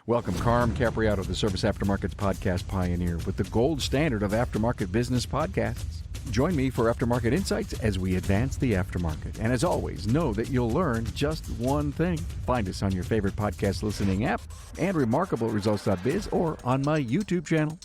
Welcome, Carm Capriato, the Service Aftermarkets podcast pioneer with the gold standard of aftermarket business podcasts. Join me for Aftermarket Insights as we advance the aftermarket. And as always, know that you'll learn just one thing. Find us on your favorite podcast listening app and remarkableresults.biz or on my YouTube channel.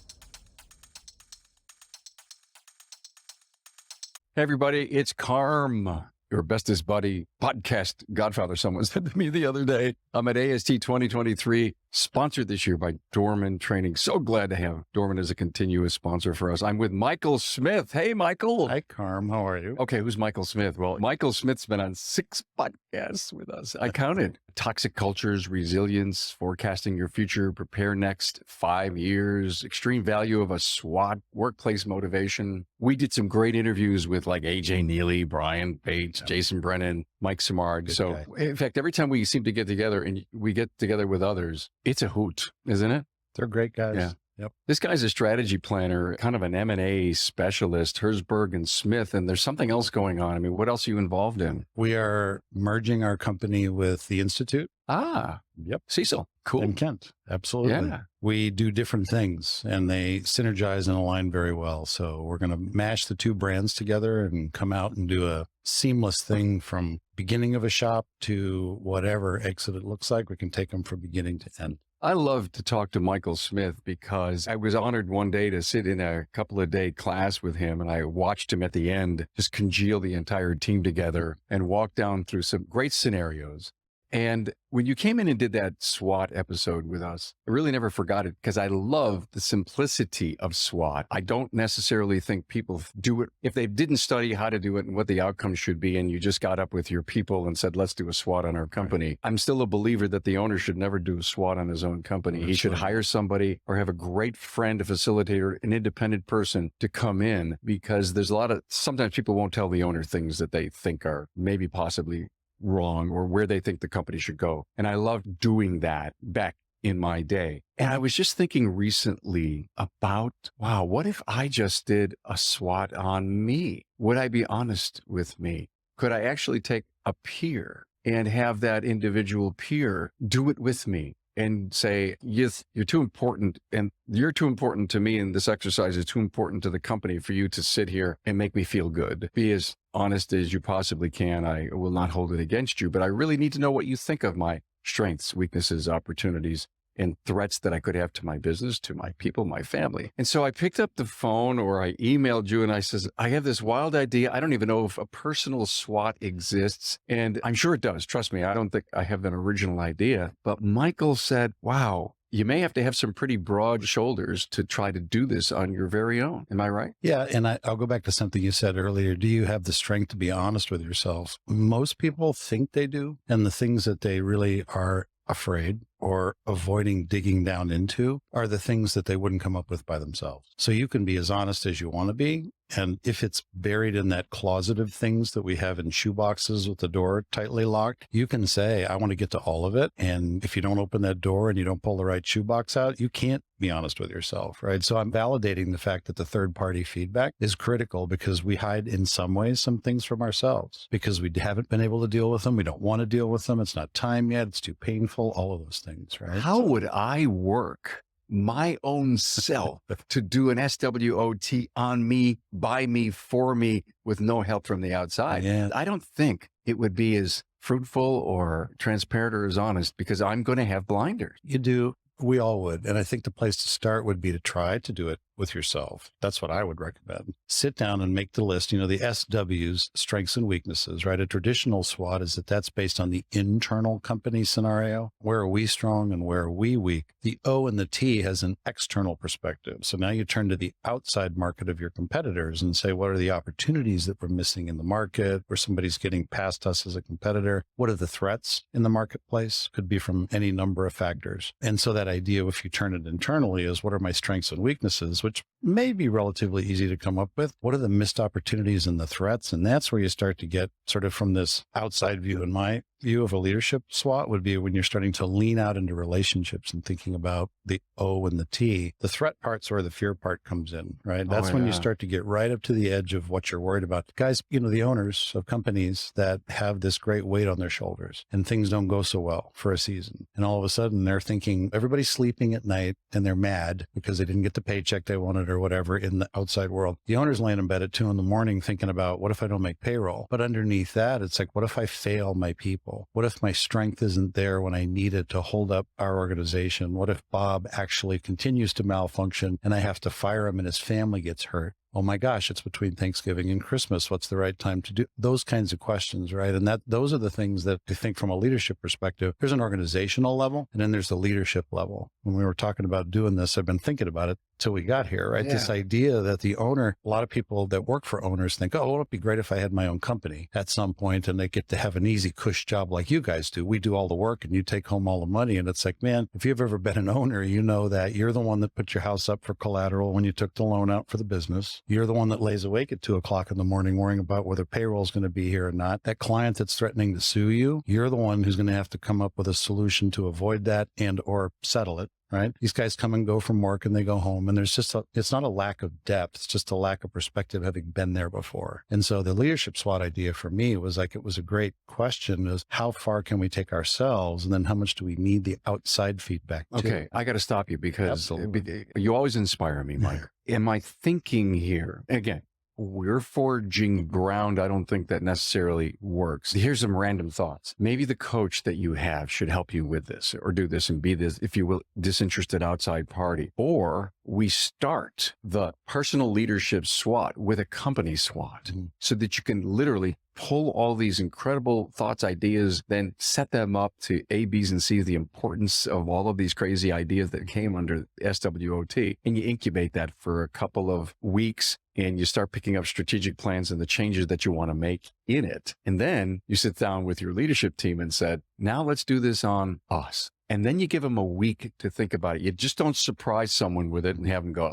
Hey, everybody, it's Carm, your bestest buddy, podcast godfather, someone said to me the other day. I'm at AST 2023, sponsored this year by Dorman Training. So glad to have Dorman as a continuous sponsor for us. I'm with Michael Smith. Hey, Michael. Hi, Carm. How are you? Okay, who's Michael Smith? Well, Michael Smith's been on 6 podcasts with us. I counted. Toxic Cultures, Resilience, Forecasting Your Future, Prepare Next, 5 years, Extreme Value of a SWOT, Workplace Motivation. We did some great interviews with like AJ Neely, Brian Bates, Jason Brennan, Mike Samard. Good So guy. in fact, every time we seem to get together and we get together with others, it's a hoot, isn't it? They're great guys. Yeah. Yep. This guy's a strategy planner, kind of an M&A specialist, Herzberg and Smith, and there's something else going on. I mean, what else are you involved in? We are merging our company with the Institute. Yep. Cecil. Cool. In Kent. Absolutely. Yeah. We do different things and they synergize and align very well. So we're going to mash the two brands together and come out and do a seamless thing from beginning of a shop to whatever exit it looks like. We can take them from beginning to end. I love to talk to Michael Smith because I was honored one day to sit in a couple of day class with him, and I watched him at the end just congeal the entire team together and walk down through some great scenarios. And when you came in and did that SWOT episode with us, I really never forgot it because I love the simplicity of SWOT. I don't necessarily think people do it if they didn't study how to do it and what the outcome should be, and you just got up with your people and said, let's do a SWOT on our company. Right. I'm still a believer that the owner should never do a SWOT on his own company. Absolutely. He should hire somebody or have a great friend, a facilitator, an independent person to come in, because there's sometimes people won't tell the owner things that they think are maybe possibly wrong or where they think the company should go. And I loved doing that back in my day. And I was just thinking recently about, wow, what if I just did a SWOT on me? Would I be honest with me? Could I actually take a peer and have that individual peer do it with me and say, yes, you're too important and you're too important to me, and this exercise is too important to the company for you to sit here and make me feel good. Be as honest as you possibly can. I will not hold it against you, but I really need to know what you think of my strengths, weaknesses, opportunities, and threats that I could have to my business, to my people, my family. And so I picked up the phone or I emailed you and I says, I have this wild idea. I don't even know if a personal SWOT exists. And I'm sure it does. Trust me. I don't think I have an original idea. But Michael said, wow, you may have to have some pretty broad shoulders to try to do this on your very own. Am I right? Yeah. And I'll go back to something you said earlier. Do you have the strength to be honest with yourself? Most people think they do. And the things that they really are afraid or avoiding digging down into are the things that they wouldn't come up with by themselves. So you can be as honest as you want to be. And if it's buried in that closet of things that we have in shoeboxes with the door tightly locked, you can say, I want to get to all of it. And if you don't open that door and you don't pull the right shoebox out, you can't be honest with yourself, right? So I'm validating the fact that the third party feedback is critical because we hide in some ways some things from ourselves because we haven't been able to deal with them. We don't want to deal with them. It's not time yet. It's too painful. All of those things, right? How would I work my own self to do an SWOT on me, by me, for me, with no help from the outside? Yeah. I don't think it would be as fruitful or transparent or as honest because I'm going to have blinders. You do. We all would. And I think the place to start would be to try to do it with yourself. That's what I would recommend. Sit down and make the list, the SWs, strengths and weaknesses, right? A traditional SWOT is that's based on the internal company scenario. Where are we strong and where are we weak? The O and the T has an external perspective. So now you turn to the outside market of your competitors and say, what are the opportunities that we're missing in the market where somebody's getting past us as a competitor? What are the threats in the marketplace? Could be from any number of factors. And so that idea, if you turn it internally, is what are my strengths and weaknesses? goals, which may be relatively easy to come up with. What are the missed opportunities and the threats? And that's where you start to get sort of from this outside view. In my view of a leadership SWOT would be when you're starting to lean out into relationships and thinking about the O and the T. The threat part's where the fear part comes in, right? That's when you start to get right up to the edge of what you're worried about. Guys, the owners of companies that have this great weight on their shoulders and things don't go so well for a season. And all of a sudden they're thinking everybody's sleeping at night and they're mad because they didn't get the paycheck they wanted or whatever in the outside world. The owner's laying in bed at 2 a.m. thinking about what if I don't make payroll? But underneath that, it's like, what if I fail my people? What if my strength isn't there when I need it to hold up our organization? What if Bob actually continues to malfunction and I have to fire him and his family gets hurt? Oh my gosh, it's between Thanksgiving and Christmas. What's the right time to do those kinds of questions, right? And those are the things that I think from a leadership perspective, there's an organizational level and then there's the leadership level. When we were talking about doing this, I've been thinking about it till we got here, right? This idea that the owner, a lot of people that work for owners think, oh, it'd be great if I had my own company at some point and they get to have an easy cush job like you guys do. We do all the work and you take home all the money. And it's like, man, if you've ever been an owner, you know that you're the one that put your house up for collateral when you took the loan out for the business. You're the one that lays awake at 2 o'clock in the morning worrying about whether payroll is going to be here or not. That client that's threatening to sue you, you're the one who's going to have to come up with a solution to avoid that and or settle it. Right? These guys come and go from work and they go home and there's just it's not a lack of depth. It's just a lack of perspective having been there before. And so the leadership SWOT idea for me was like, it was a great question is how far can we take ourselves? And then how much do we need the outside feedback too? Okay. I got to stop you because you always inspire me, Mike. Am I thinking here again? We're forging ground. I don't think that necessarily works. Here's some random thoughts. Maybe the coach that you have should help you with this or do this and be this, if you will, disinterested outside party. Or we start the personal leadership SWOT with a company SWOT so that you can literally pull all these incredible thoughts, ideas, then set them up to A, B's, and C's, the importance of all of these crazy ideas that came under SWOT. And you incubate that for a couple of weeks and you start picking up strategic plans and the changes that you want to make in it. And then you sit down with your leadership team and said, now let's do this on us. And then you give them a week to think about it. You just don't surprise someone with it and have them go,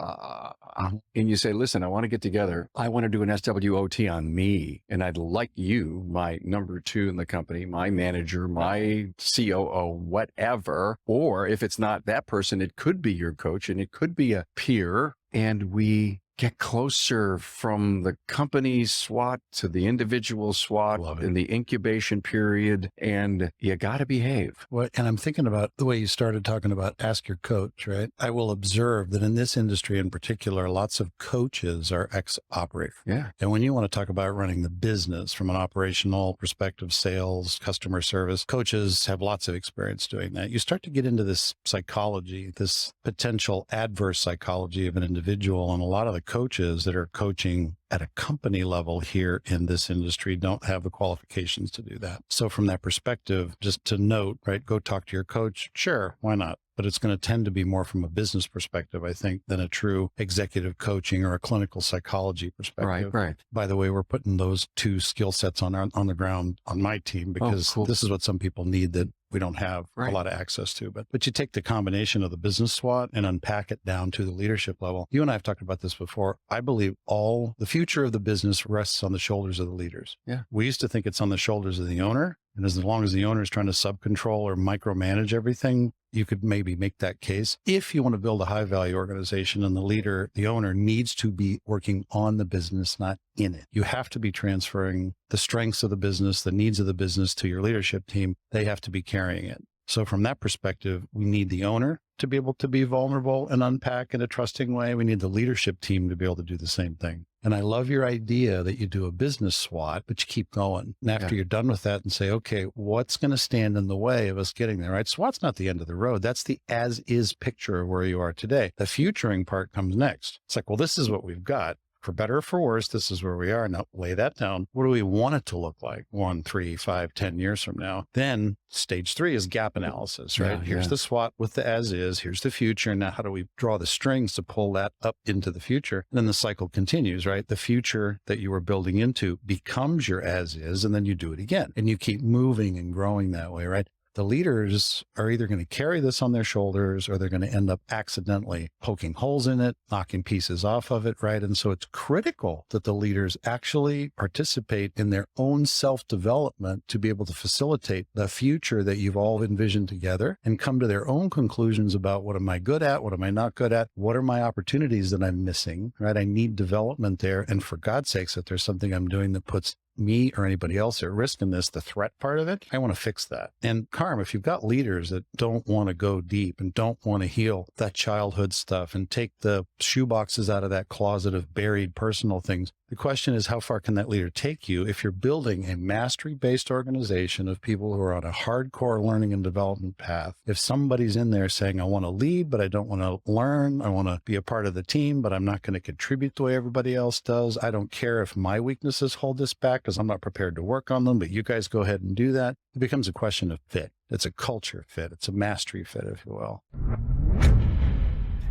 And you say, listen, I want to get together. I want to do an SWOT on me. And I'd like you, my number 2 in the company, my manager, my COO, whatever. Or if it's not that person, it could be your coach and it could be a peer. And we get closer from the company SWOT to the individual SWOT in the incubation period, and you got to behave. Well, and I'm thinking about the way you started talking about ask your coach, right? I will observe that in this industry in particular, lots of coaches are ex-operators. Yeah. And when you want to talk about running the business from an operational perspective, sales, customer service, coaches have lots of experience doing that. You start to get into this psychology, this potential adverse psychology of an individual, and a lot of the coaches that are coaching at a company level here in this industry don't have the qualifications to do that. So from that perspective, just to note, right, go talk to your coach. Sure, why not? But it's going to tend to be more from a business perspective, I think, than a true executive coaching or a clinical psychology perspective. Right. By the way, we're putting those 2 skill sets on the ground on my team because this is what some people need that we don't have a lot of access to. But you take the combination of the business SWOT and unpack it down to the leadership level. You and I have talked about this before. I believe all the future of the business rests on the shoulders of the leaders. Yeah. We used to think it's on the shoulders of the owner. And as long as the owner is trying to subcontrol or micromanage everything, you could maybe make that case. If you want to build a high value organization and the leader, the owner needs to be working on the business, not in it. You have to be transferring the strengths of the business, the needs of the business to your leadership team. They have to be carrying it. So from that perspective, we need the owner to be able to be vulnerable and unpack in a trusting way. We need the leadership team to be able to do the same thing. And I love your idea that you do a business SWOT, but you keep going. And after you're done with that and say, okay, what's going to stand in the way of us getting there, right? SWOT's not the end of the road. That's the as-is picture of where you are today. The futuring part comes next. It's like, well, this is what we've got. For better or for worse, this is where we are. Now lay that down. What do we want it to look like 1, 3, 5, 10 years from now? Then stage 3 is gap analysis, right? Here's the SWOT with the as is. Here's the future. Now, how do we draw the strings to pull that up into the future? And then the cycle continues, right? The future that you were building into becomes your as is, and then you do it again. And you keep moving and growing that way, right? the leaders are either going to carry this on their shoulders or they're going to end up accidentally poking holes in it, knocking pieces off of it, right? And so it's critical that the leaders actually participate in their own self-development to be able to facilitate the future that you've all envisioned together and come to their own conclusions about what am I good at? What am I not good at? What are my opportunities that I'm missing, right? I need development there. And for God's sakes, if there's something I'm doing that puts me or anybody else at risk in this, the threat part of it, I want to fix that. And Carm, if you've got leaders that don't want to go deep and don't want to heal that childhood stuff and take the shoeboxes out of that closet of buried personal things, the question is, how far can that leader take you if you're building a mastery-based organization of people who are on a hardcore learning and development path? If somebody's in there saying, I want to lead, but I don't want to learn, I want to be a part of the team, but I'm not going to contribute the way everybody else does. I don't care if my weaknesses hold this back because I'm not prepared to work on them, but you guys go ahead and do that. It becomes a question of fit. It's a culture fit. It's a mastery fit, if you will.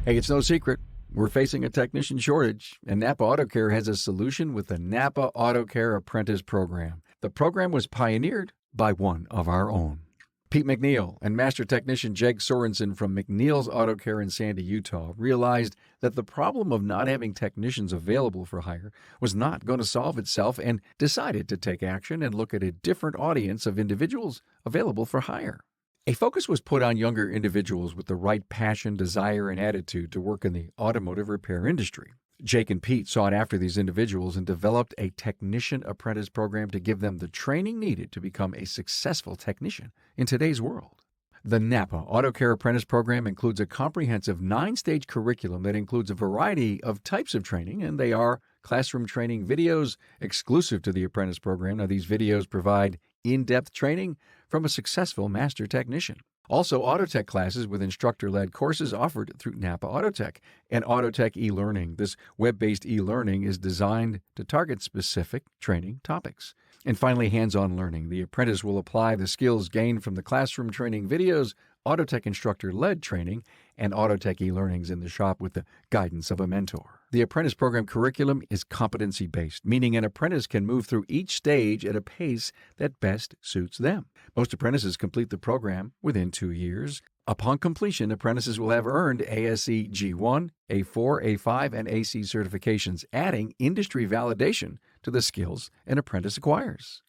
Hey, it's no secret. We're facing a technician shortage, and Napa Auto Care has a solution with the Napa Auto Care Apprentice Program. The program was pioneered by one of our own. Pete McNeil and Master Technician Jake Sorensen from McNeil's Auto Care in Sandy, Utah, realized that the problem of not having technicians available for hire was not going to solve itself and decided to take action and look at a different audience of individuals available for hire. A focus was put on younger individuals with the right passion, desire, and attitude to work in the automotive repair industry. Jake and Pete sought after these individuals and developed a technician apprentice program to give them the training needed to become a successful technician in today's world. The Napa Auto Care Apprentice Program includes a comprehensive 9-stage curriculum that includes a variety of types of training, and they are classroom training videos exclusive to the apprentice program. Now, these videos provide in-depth training from a successful master technician. Also, Autotech classes with instructor-led courses offered through Napa Autotech and Autotech e-learning. This web-based e-learning is designed to target specific training topics. And finally, hands-on learning. The apprentice will apply the skills gained from the classroom training videos, Autotech instructor-led training, and Autotech e-learnings in the shop with the guidance of a mentor. The apprentice program curriculum is competency-based, meaning an apprentice can move through each stage at a pace that best suits them. Most apprentices complete the program within 2 years. Upon completion, apprentices will have earned ASE G1, A4, A5, and AC certifications, adding industry validation to the skills an apprentice acquires.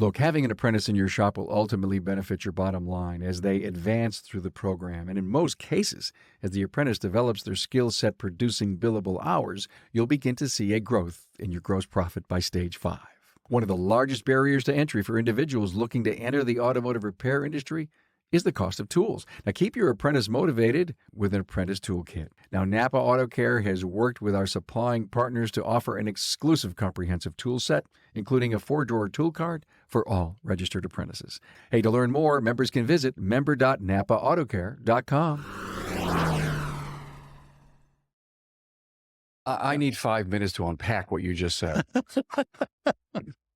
Look, having an apprentice in your shop will ultimately benefit your bottom line as they advance through the program. And in most cases, as the apprentice develops their skill set producing billable hours, you'll begin to see a growth in your gross profit by stage 5. One of the largest barriers to entry for individuals looking to enter the automotive repair industry is the cost of tools. Now, keep your apprentice motivated with an apprentice toolkit. Now, Napa Auto Care has worked with our supplying partners to offer an exclusive comprehensive tool set, including a 4-drawer tool cart for all registered apprentices. Hey, to learn more, members can visit member.napaautocare.com. I need 5 minutes to unpack what you just said.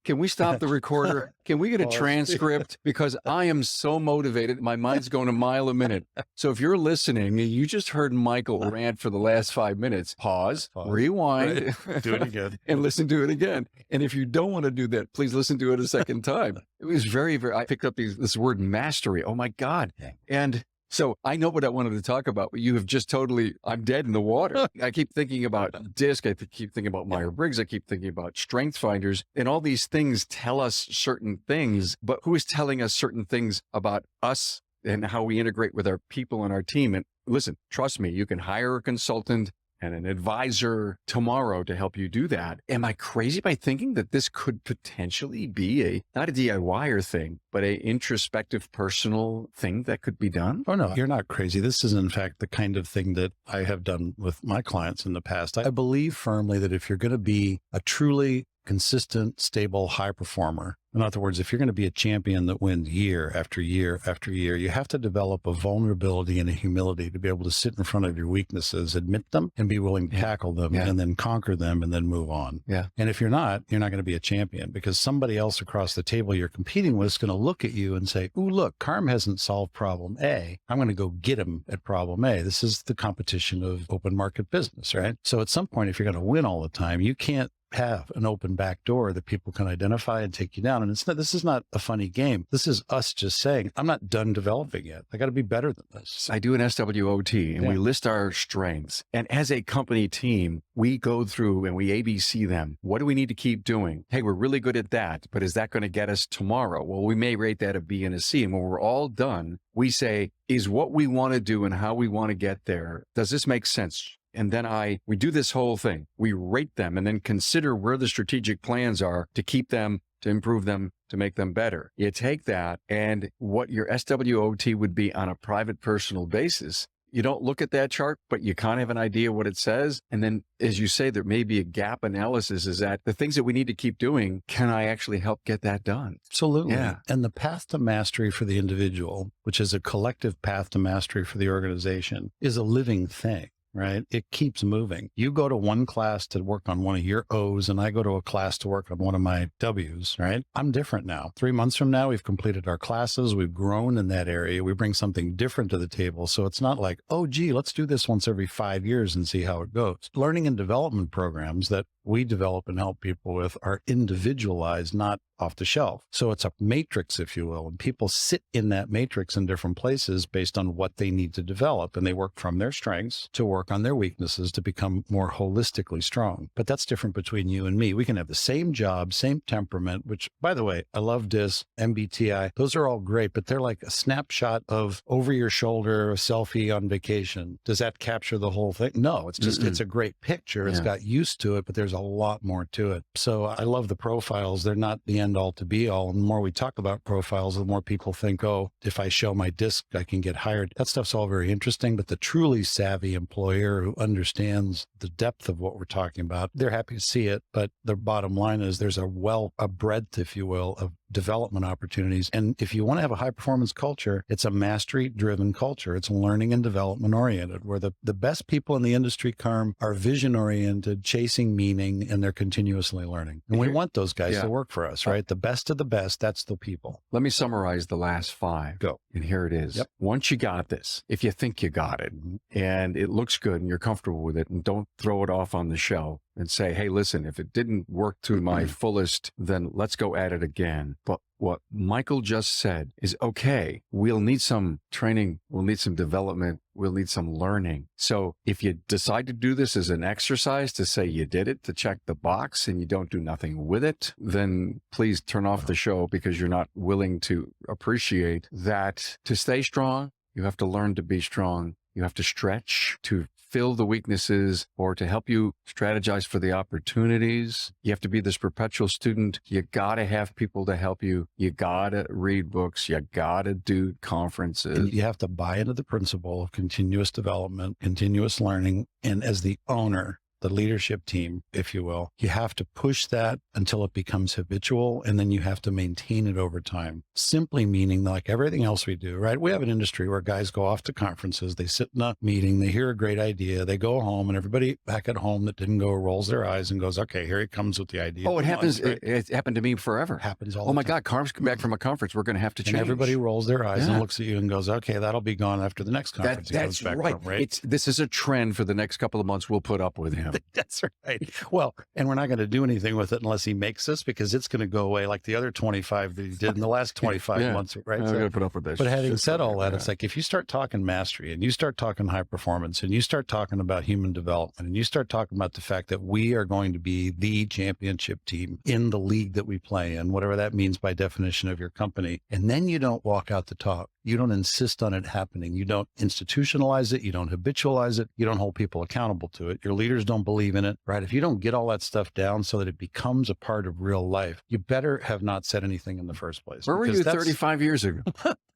Can we stop the recorder? Can we get a transcript? Because I am so motivated. My mind's going a mile a minute. So if you're listening, you just heard Michael rant for the last 5 minutes. Pause. Rewind. Right. Do it again. And listen to it again. And if you don't want to do that, please listen to it a second time. It was very, I picked up this word mastery. Oh my God. And so I know what I wanted to talk about, but you have just I'm dead in the water. I keep thinking about DISC. I keep thinking about Meyer-Briggs. I keep thinking about strength finders, and all these things tell us certain things, but who is telling us certain things about us and how we integrate with our people and our team? And listen, trust me, you can hire a consultant and an advisor tomorrow to help you do that. Am I crazy by thinking that this could potentially be not a DIYer thing, but a introspective personal thing that could be done? Oh, no, you're not crazy. This is, in fact, the kind of thing that I have done with my clients in the past. I believe firmly that if you're going to be a truly consistent, stable, high performer, in other words, if you're going to be a champion that wins year after year after year, you have to develop a vulnerability and a humility to be able to sit in front of your weaknesses, admit them, and be willing to tackle them and then conquer them and then move on. And if you're not going to be a champion, because somebody else across the table you're competing with is going to look at you and say, "Ooh, look, Carm hasn't solved problem A. I'm going to go get him at problem A." This is the competition of open market business, right? So at some point, if you're going to win all the time, you can't have an open back door that people can identify and take you down. down. And this is not a funny game. This is us just saying, I'm not done developing yet. I got to be better than this. I do an SWOT and we list our strengths. And as a company team, we go through and we ABC them. What do we need to keep doing? Hey, we're really good at that, but is that going to get us tomorrow? Well, we may rate that a B and a C. And when we're all done, we say, is what we want to do and how we want to get there, does this make sense? And then we do this whole thing. We rate them and then consider where the strategic plans are to keep them, to improve them, to make them better. You take that and what your SWOT would be on a private personal basis. You don't look at that chart, but you kind of have an idea what it says. And then, as you say, there may be a gap analysis is that the things that we need to keep doing, can I actually help get that done? Absolutely. Yeah. And the path to mastery for the individual, which is a collective path to mastery for the organization, is a living thing. Right? It keeps moving. You go to one class to work on one of your O's and I go to a class to work on one of my W's, right? I'm different now. 3 months from now, we've completed our classes. We've grown in that area. We bring something different to the table. So it's not like, oh, gee, let's do this once every 5 years and see how it goes. Learning and development programs that we develop and help people with are individualized, not off the shelf. So it's a matrix, if you will, and people sit in that matrix in different places based on what they need to develop. And they work from their strengths to work on their weaknesses to become more holistically strong. But that's different between you and me. We can have the same job, same temperament, which, by the way, I love DIS, MBTI. Those are all great, but they're like a snapshot of over your shoulder, a selfie on vacation. Does that capture the whole thing? No, it's just, it's a great picture. It's got used to it, but there's a lot more to it. So I love the profiles. They're not the end all to be all. And the more we talk about profiles, the more people think, oh, if I show my disc, I can get hired. That stuff's all very interesting, but the truly savvy employer who understands the depth of what we're talking about, they're happy to see it. But the bottom line is there's a breadth, if you will, of development opportunities. And if you want to have a high performance culture, it's a mastery driven culture. It's learning and development oriented, where the best people in the industry, Carm, are vision oriented, chasing meaning, and they're continuously learning. And we want those guys to work for us, right? The best of the best, that's the people. Let me summarize the last 5. Go. And here it is. Once you got this, if you think you got it and it looks good and you're comfortable with it, and don't throw it off on the shelf and say, hey, listen, if it didn't work to my fullest, then let's go at it again. But what Michael just said is, okay, we'll need some training, we'll need some development, we'll need some learning. So if you decide to do this as an exercise to say you did it, to check the box, and you don't do nothing with it, then please turn off the show, because you're not willing to appreciate that to stay strong, you have to learn to be strong. You have to stretch to fill the weaknesses or to help you strategize for the opportunities. You have to be this perpetual student. You got to have people to help you. You got to read books. You got to do conferences. And you have to buy into the principle of continuous development, continuous learning. And as the owner, the leadership team, if you will, you have to push that until it becomes habitual, and then you have to maintain it over time. Simply meaning, like everything else we do, right? We have an industry where guys go off to conferences, they sit in a meeting, they hear a great idea, they go home, and everybody back at home that didn't go rolls their eyes and goes, okay, here he comes with the idea. Oh, it happens. Right? It happened to me forever. It happens all the time. Oh my God, Carm's come back from a conference. We're going to have to change. And everybody rolls their eyes and looks at you and goes, okay, that'll be gone after the next conference. That's right. This is a trend for the next couple of months we'll put up with him. That's right. Well, and we're not going to do anything with it unless he makes us, because it's going to go away like the other 25 that he did in the last 25 months, right? I'm going to put up with this. But having said all that, it's like if you start talking mastery and you start talking high performance and you start talking about human development and you start talking about the fact that we are going to be the championship team in the league that we play in, whatever that means by definition of your company, and then you don't walk out the talk. You don't insist on it happening. You don't institutionalize it. You don't habitualize it. You don't hold people accountable to it. Your leaders don't believe in it, right? If you don't get all that stuff down so that it becomes a part of real life, you better have not said anything in the first place. Where were you 35 years ago?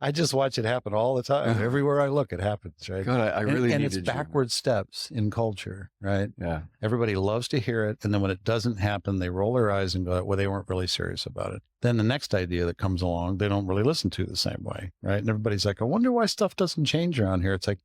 I just watch it happen all the time. Everywhere I look, it happens, right? God, I really and it's backward steps in culture, right? Yeah. Everybody loves to hear it. And then when it doesn't happen, they roll their eyes and go, well, they weren't really serious about it. Then the next idea that comes along, they don't really listen to the same way, right? And everybody's like, I wonder why stuff doesn't change around here. It's like,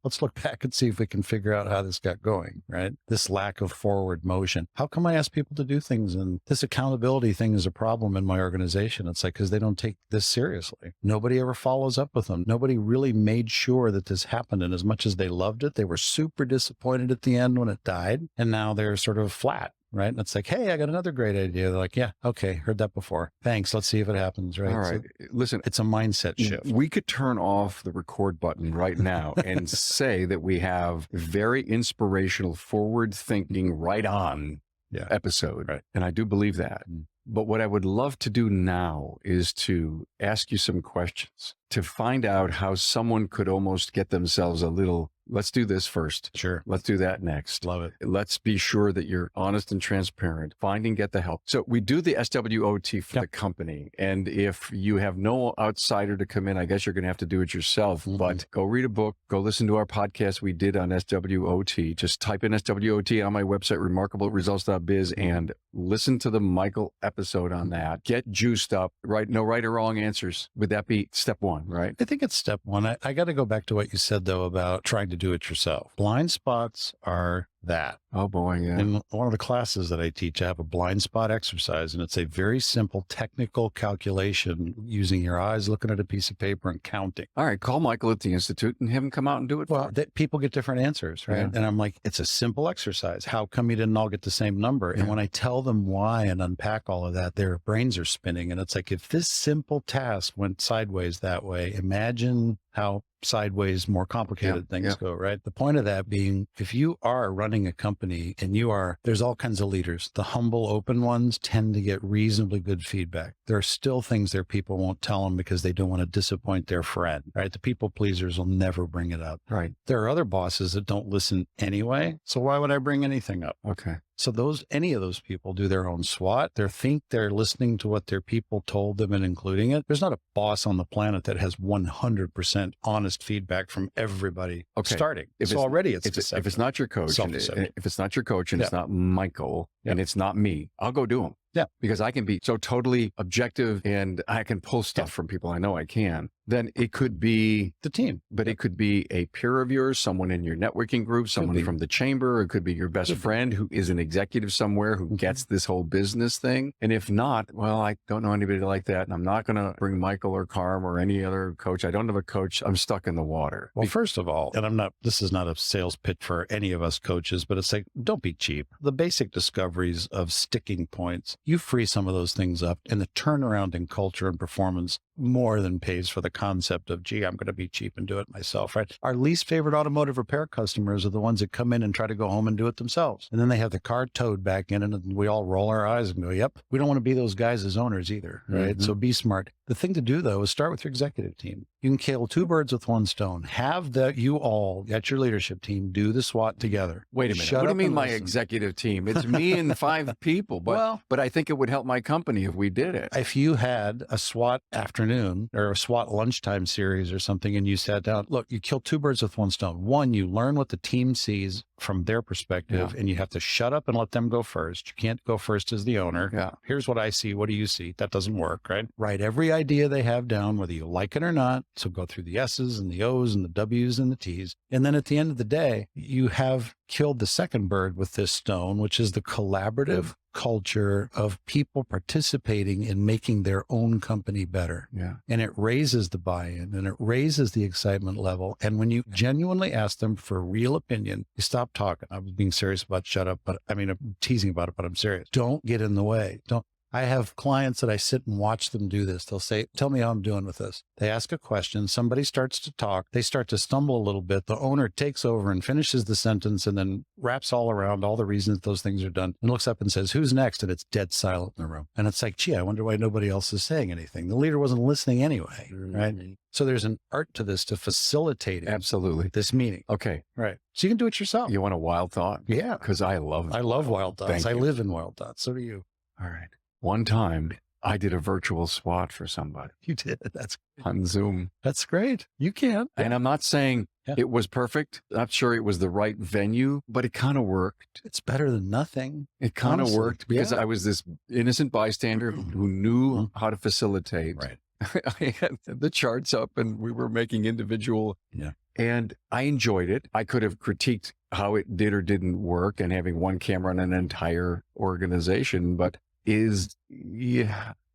let's look back and see if we can figure out how this got going, right? This lack of forward motion. How come I ask people to do things? And this accountability thing is a problem in my organization. It's like, because they don't take this seriously. Nobody ever follows up with them. Nobody really made sure that this happened. And as much as they loved it, they were super disappointed at the end when it died. And now they're sort of flat. right? And it's like, hey, I got another great idea. They're like, yeah, okay, heard that before. Thanks. Let's see if it happens, right? All right. So listen, it's a mindset shift. We could turn off the record button right now and say that we have very inspirational, forward-thinking, right-on episode. Right. And I do believe that. But what I would love to do now is to ask you some questions to find out how someone could almost get themselves a little, let's do this first. Sure. Let's do that next. Love it. Let's be sure that you're honest and transparent. Find and get the help. So we do the SWOT for the company. And if you have no outsider to come in, I guess you're going to have to do it yourself. But go read a book, go listen to our podcast we did on SWOT. Just type in SWOT on my website, remarkableresults.biz, and listen to the Michael episode on that. Get juiced up, right? No right or wrong answers. Would that be step one, right? I think it's step one. I got to go back to what you said, though, about trying to do it yourself. Blind spots are that. Oh boy, yeah. In one of the classes that I teach, I have a blind spot exercise, and it's a very simple technical calculation using your eyes, looking at a piece of paper and counting. All right, call Michael at the Institute and have him come out and do it. Well, people get different answers, right? Yeah. And I'm like, it's a simple exercise. How come you didn't all get the same number? And when I tell them why and unpack all of that, their brains are spinning. And it's like, if this simple task went sideways that way, imagine how sideways, more complicated things go, right? The point of that being, if you are running a company and there's all kinds of leaders. The humble, open ones tend to get reasonably good feedback. There are still things their people won't tell them because they don't want to disappoint their friend, right? The people pleasers will never bring it up. Right. There are other bosses that don't listen anyway. So why would I bring anything up? Okay. So any of those people do their own SWOT. They think they're listening to what their people told them and including it. There's not a boss on the planet that has 100% honest feedback from everybody starting. If it's not your coach, and it's not Michael and it's not me, I'll go do them. Yeah. Because I can be so totally objective and I can pull stuff from people. I know I can. Then it could be the team, but it could be a peer of yours, someone in your networking group, someone from the chamber. It could be your best friend who is an executive somewhere who gets this whole business thing. And if not, well, I don't know anybody like that. And I'm not going to bring Michael or Carm or any other coach. I don't have a coach. I'm stuck in the water. Well, first of all, and this is not a sales pitch for any of us coaches, but it's like, don't be cheap. The basic discoveries of sticking points, you free some of those things up, and the turnaround in culture and performance more than pays for the concept of, gee, I'm going to be cheap and do it myself, right? Our least favorite automotive repair customers are the ones that come in and try to go home and do it themselves. And then they have the car towed back in and we all roll our eyes and go, yep, we don't want to be those guys as owners either, right? So be smart. The thing to do, though, is start with your executive team. You can kill two birds with one stone. Have you all at your leadership team do the SWOT together. Wait a minute. What do you mean my executive team? It's me and 5 people, but I think it would help my company if we did it. If you had a SWOT afternoon or a SWOT lunchtime series or something and you sat down, look, you kill two birds with one stone. One, you learn what the team sees from their perspective and you have to shut up and let them go first. You can't go first as the owner. Yeah. Here's what I see. What do you see? That doesn't work, right? Write every idea they have down, whether you like it or not. So go through the S's and the O's and the W's and the T's. And then at the end of the day, you have killed the second bird with this stone, which is the collaborative culture of people participating in making their own company better. Yeah. And it raises the buy-in and it raises the excitement level. And when you genuinely ask them for a real opinion, you stop talking. I was being serious about shut up, I'm teasing about it, but I'm serious. Don't get in the way. I have clients that I sit and watch them do this. They'll say, tell me how I'm doing with this. They ask a question. Somebody starts to talk. They start to stumble a little bit. The owner takes over and finishes the sentence and then wraps all around all the reasons those things are done and looks up and says, who's next? And it's dead silent in the room. And it's like, gee, I wonder why nobody else is saying anything. The leader wasn't listening anyway, right? So there's an art to this to facilitate this meeting. Okay. Right. So you can do it yourself. You want a wild thought? Yeah. Because I love wild thoughts. I live in wild thoughts. So do you. All right. One time, I did a virtual SWOT for somebody. You did. That's on Zoom. That's great. You can. And I'm not saying it was perfect. I'm not sure it was the right venue, but it kind of worked. It's better than nothing. It kind of worked because I was this innocent bystander who knew how to facilitate. Right. I had the charts up and we were making individual. And I enjoyed it. I could have critiqued how it did or didn't work and having one camera on an entire organization, but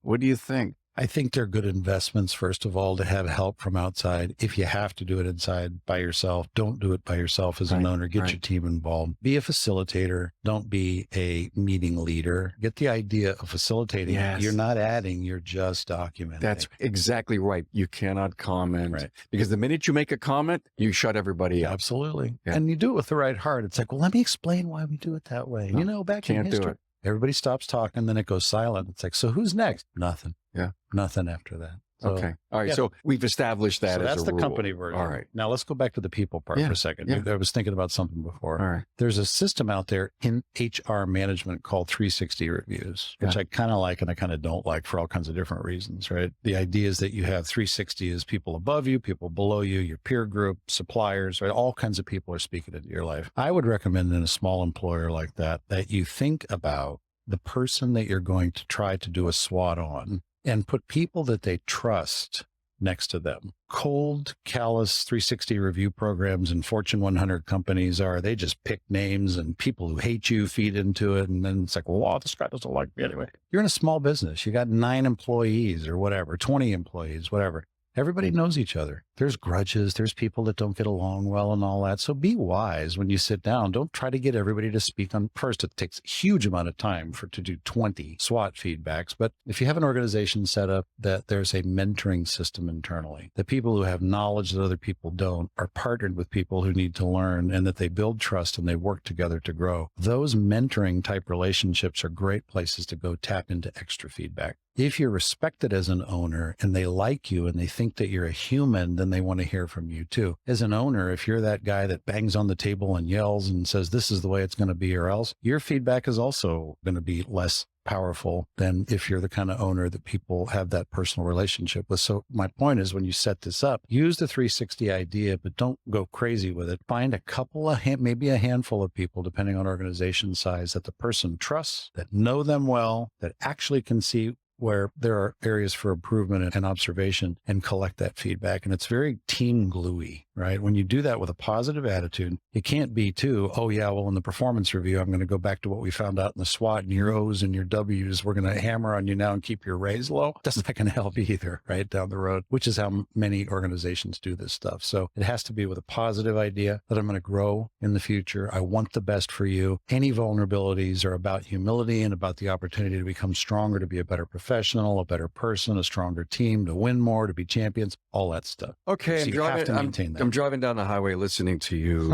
what do you think? I think they're good investments, first of all, to have help from outside. If you have to do it inside by yourself, don't do it by yourself as an owner. Get your team involved. Be a facilitator. Don't be a meeting leader. Get the idea of facilitating. Yes. You're not adding, you're just documenting. That's exactly right. You cannot comment because the minute you make a comment, you shut everybody up. Absolutely. Yeah. And you do it with the right heart. It's like, well, let me explain why we do it that way. No, Back in history, do it. Everybody stops talking, then it goes silent. It's like, so who's next? Nothing. Yeah. Nothing after that. So, okay. All right. Yeah. So we've established that as that's a the rule. company version. All right. Now let's go back to the people part for a second. Yeah. I was thinking about something before. All right. There's a system out there in HR management called 360 reviews, which I kind of like and I kind of don't like for all kinds of different reasons, right? The idea is that you have 360 is people above you, people below you, your peer group, suppliers, right? All kinds of people are speaking into your life. I would recommend in a small employer like that you think about the person that you're going to try to do a SWOT on and put people that they trust next to them. Cold, callous 360 review programs and Fortune 100 companies they just pick names and people who hate you feed into it. And then it's like, well, this guy doesn't like me anyway. You're in a small business. You got 9 employees or whatever, 20 employees, whatever. Everybody knows each other. There's grudges. There's people that don't get along well and all that. So be wise when you sit down. Don't try to get everybody to speak on first. It takes a huge amount of time to do 20 SWOT feedbacks. But if you have an organization set up that there's a mentoring system internally, the people who have knowledge that other people don't are partnered with people who need to learn and that they build trust and they work together to grow. Those mentoring type relationships are great places to go tap into extra feedback. If you're respected as an owner and they like you and they think that you're a human, then they want to hear from you too. As an owner, if you're that guy that bangs on the table and yells and says, this is the way it's going to be or else, your feedback is also going to be less powerful than if you're the kind of owner that people have that personal relationship with. So my point is when you set this up, use the 360 idea, but don't go crazy with it. Find a couple of, maybe a handful of people, depending on organization size, that the person trusts, that know them well, that actually can see where there are areas for improvement and observation and collect that feedback. And it's very team gluey, right? When you do that with a positive attitude, it can't be too, oh yeah, well in the performance review, I'm going to go back to what we found out in the SWOT and your O's and your W's. We're going to hammer on you now and keep your raise low. That's not going to help either, right? Down the road, which is how many organizations do this stuff. So it has to be with a positive idea that I'm going to grow in the future. I want the best for you. Any vulnerabilities are about humility and about the opportunity to become stronger, to be a better professional, a better person, a stronger team, to win more, to be champions, all that stuff. Okay, So I'm driving down the highway listening to you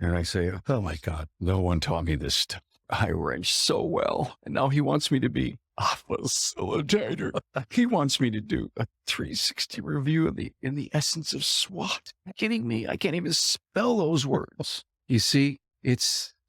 and I say, oh my God, no one taught me this stuff. I wrench so well. And now he wants me to be a facilitator. He wants me to do a 360 review in the essence of SWOT. Are you kidding me? I can't even spell those words. You see,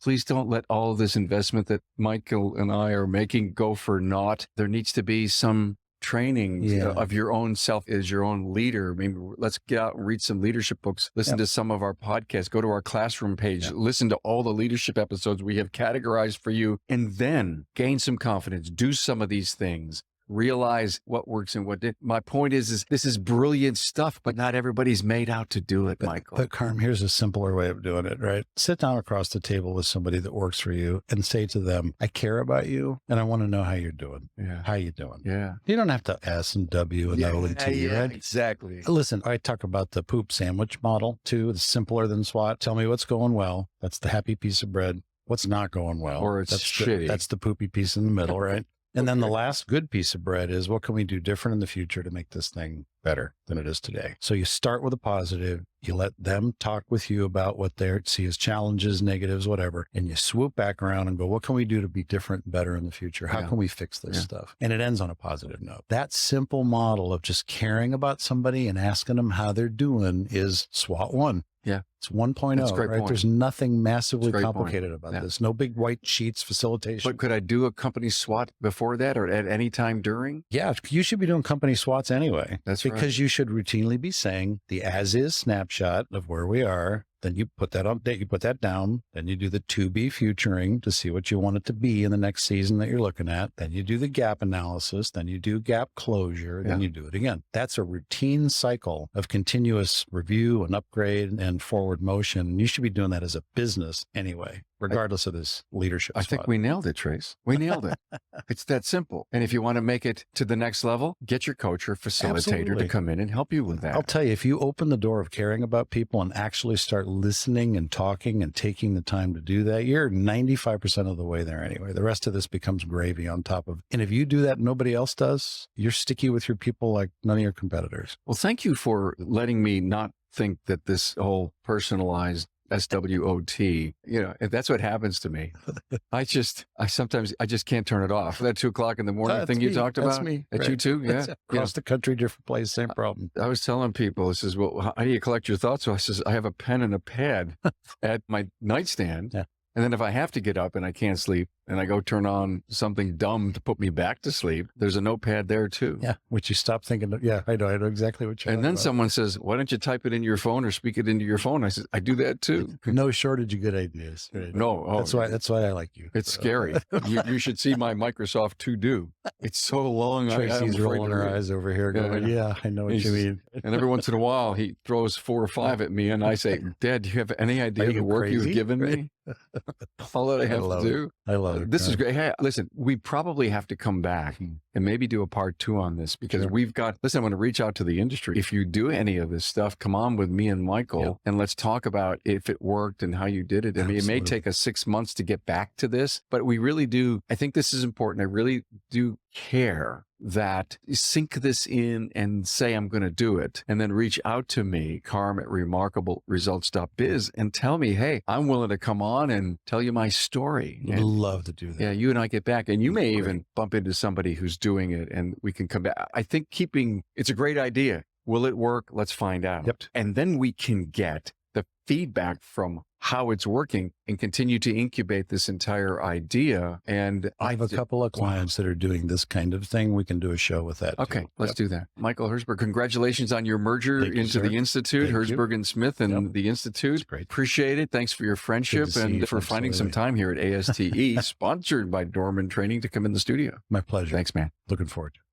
please don't let all of this investment that Michael and I are making go for naught. There needs to be some training of your own self as your own leader. Maybe let's get out and read some leadership books, listen to some of our podcasts, go to our classroom page, listen to all the leadership episodes we have categorized for you, and then gain some confidence, do some of these things. Realize what works and what didn't. My point is this is brilliant stuff, but not everybody's made out to do it, Michael. But Carm, here's a simpler way of doing it, right? Sit down across the table with somebody that works for you and say to them, I care about you and I want to know how you're doing. Yeah. How you doing? Yeah. You don't have to S and W and O and T, right? Exactly. Listen, I talk about the poop sandwich model too. It's simpler than SWOT. Tell me what's going well. That's the happy piece of bread. What's not going well? Or it's shitty. That's the poopy piece in the middle, right? And then the last good piece of bread is what can we do different in the future to make this thing better than it is today? So you start with a positive, you let them talk with you about what they see as challenges, negatives, whatever, and you swoop back around and go, what can we do to be different and better in the future? How can we fix this stuff? And it ends on a positive note. That simple model of just caring about somebody and asking them how they're doing is SWOT 1. Yeah. It's 1.0, That's a great right? point. There's nothing massively That's a great complicated about this. No big white sheets, facilitation. But could I do a company SWOT before that or at any time during? Yeah, you should be doing company SWOTs anyway. That's because you should routinely be saying the as-is snapshot of where we are. Then you put that on, you put that down. Then you do the to-be futuring to see what you want it to be in the next season that you're looking at. Then you do the gap analysis. Then you do gap closure. Then you do it again. That's a routine cycle of continuous review and upgrade and forward motion. And you should be doing that as a business anyway. regardless of this leadership I think we nailed it, Trace. We nailed it. It's that simple. And if you want to make it to the next level, get your coach or facilitator Absolutely. to come in and help you with that. I'll tell you, if you open the door of caring about people and actually start listening and talking and taking the time to do that, you're 95% of the way there anyway. The rest of this becomes gravy on top of. And if you do that and nobody else does, you're sticky with your people like none of your competitors. Well, thank you for letting me not think that this whole personalized SWOT, that's what happens to me. I sometimes just can't turn it off. That 2:00 in the morning thing you talked about. That's me. That's you too? Yeah. Across the country, different place, same problem. I was telling people, I says, well, how do you collect your thoughts? So I says, I have a pen and a pad at my nightstand. Yeah. And then if I have to get up and I can't sleep and I go turn on something dumb to put me back to sleep, there's a notepad there too. Yeah. Which you stop thinking, I know exactly what you're And then someone says, why don't you type it in your phone or speak it into your phone? I said, I do that too. No shortage of good ideas. Right? No. Oh, that's why I like you. It's scary. You should see my Microsoft To-Do. It's so long. Tracy's rolling her eyes over here going, yeah, I know what you mean. And every once in a while he throws 4 or 5 at me and I say, Dad, do you have any idea the work you've given me? All that I have to do. I love it. This is great. Hey, listen, we probably have to come back and maybe do a part 2 on this because listen, I want to reach out to the industry. If you do any of this stuff, come on with me and Michael and let's talk about if it worked and how you did it. I mean, it may take us 6 months to get back to this, but we really do. I think this is important. I really do care that sink this in and say, I'm going to do it. And then reach out to me, Carm at remarkableresults.biz and tell me, hey, I'm willing to come on and tell you my story. I'd love to do that. Yeah, you and I get back and you may even bump into somebody who's doing it and we can come back. I think it's a great idea. Will it work? Let's find out. Yep. And then we can get the feedback from how it's working and continue to incubate this entire idea. And I have a couple of clients that are doing this kind of thing. We can do a show with that. Okay, let's do that. Michael Herzberg, congratulations on your merger into the Institute, Herzberg and Smith and the Institute. Great. Appreciate it. Thanks for your friendship and for finding some time here at ASTE, sponsored by Dorman Training to come in the studio. My pleasure. Thanks, man. Looking forward to it.